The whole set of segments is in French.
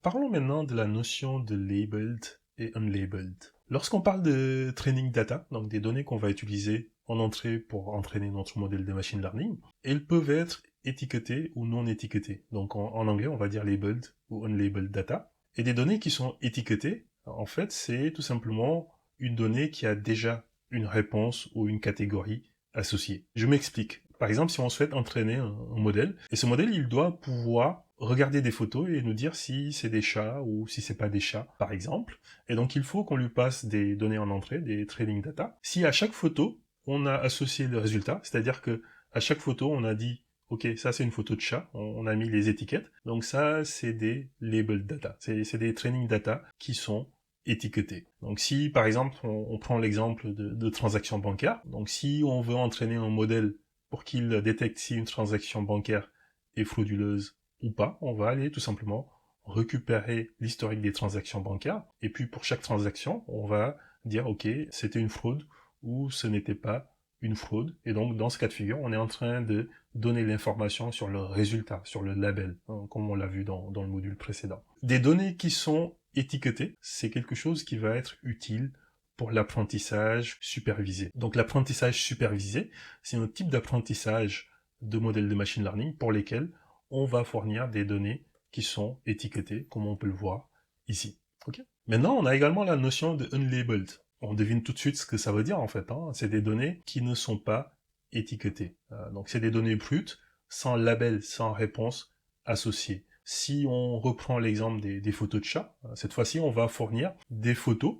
Parlons maintenant de la notion de labeled et unlabeled. Lorsqu'on parle de training data, donc des données qu'on va utiliser en entrée pour entraîner notre modèle de machine learning, elles peuvent être étiquetées ou non étiquetées. Donc en anglais, on va dire labeled ou unlabeled data. Et des données qui sont étiquetées, en fait, c'est tout simplement une donnée qui a déjà une réponse ou une catégorie associée. Je m'explique. Par exemple, si on souhaite entraîner un modèle, et ce modèle, il doit pouvoir regarder des photos et nous dire si c'est des chats ou si c'est pas des chats, par exemple. Et donc, il faut qu'on lui passe des données en entrée, des training data. Si à chaque photo, on a associé le résultat, c'est-à-dire que à chaque photo, on a dit ok, ça c'est une photo de chat, on a mis les étiquettes. Donc ça, c'est des labeled data. C'est des training data qui sont étiquetés. Donc si, par exemple, on prend l'exemple de transactions bancaires, donc si on veut entraîner un modèle pour qu'il détecte si une transaction bancaire est frauduleuse ou pas, on va aller tout simplement récupérer l'historique des transactions bancaires, et puis pour chaque transaction, on va dire ok, c'était une fraude ou ce n'était pas une fraude, et donc dans ce cas de figure, on est en train de donner l'information sur le résultat, sur le label, hein, comme on l'a vu dans le module précédent. Des données qui sont étiquetées, c'est quelque chose qui va être utile pour l'apprentissage supervisé. Donc l'apprentissage supervisé, c'est un type d'apprentissage de modèles de machine learning pour lesquels on va fournir des données qui sont étiquetées, comme on peut le voir ici. Okay. Maintenant, on a également la notion de unlabeled. On devine tout de suite ce que ça veut dire en fait. Hein. C'est des données qui ne sont pas étiquetées. Donc c'est des données brutes, sans label, sans réponse associée. Si on reprend l'exemple des photos de chats, cette fois-ci on va fournir des photos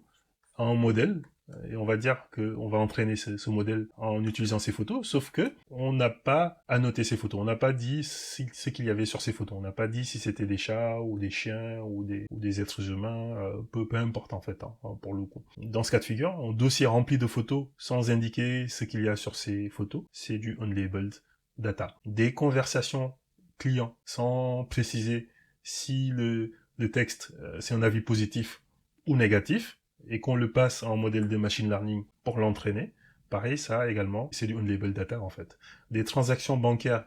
à un modèle, et on va dire qu'on va entraîner ce modèle en utilisant ces photos, sauf que on n'a pas annoté ces photos, on n'a pas dit ce qu'il y avait sur ces photos, on n'a pas dit si c'était des chats, ou des chiens, ou des êtres humains, peu importe en fait, hein, pour le coup. Dans ce cas de figure, un dossier rempli de photos sans indiquer ce qu'il y a sur ces photos, c'est du unlabeled data. Des conversations clients sans préciser si le texte, c'est un avis positif ou négatif, et qu'on le passe en modèle de machine learning pour l'entraîner, pareil, ça également, c'est du unlabeled data en fait. Des transactions bancaires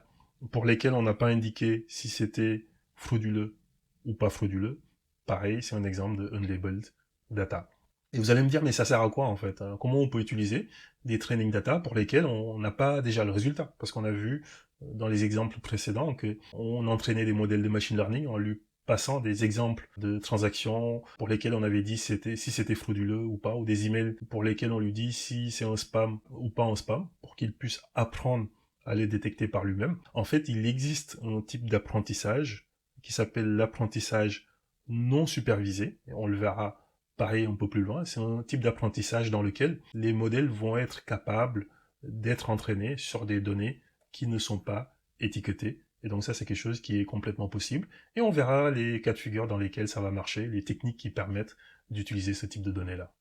pour lesquelles on n'a pas indiqué si c'était frauduleux ou pas frauduleux, pareil, c'est un exemple de unlabeled data. Et vous allez me dire, mais ça sert à quoi en fait, hein? Comment on peut utiliser des training data pour lesquels on n'a pas déjà le résultat? Parce qu'on a vu dans les exemples précédents que on entraînait des modèles de machine learning en lui passant des exemples de transactions pour lesquelles on avait dit si c'était frauduleux ou pas, ou des emails pour lesquels on lui dit si c'est un spam ou pas un spam, pour qu'il puisse apprendre à les détecter par lui-même. En fait, il existe un type d'apprentissage qui s'appelle l'apprentissage non supervisé, et on le verra pareil un peu plus loin. C'est un type d'apprentissage dans lequel les modèles vont être capables d'être entraînés sur des données qui ne sont pas étiquetées. Et donc ça, c'est quelque chose qui est complètement possible. Et on verra les cas de figure dans lesquels ça va marcher, les techniques qui permettent d'utiliser ce type de données-là.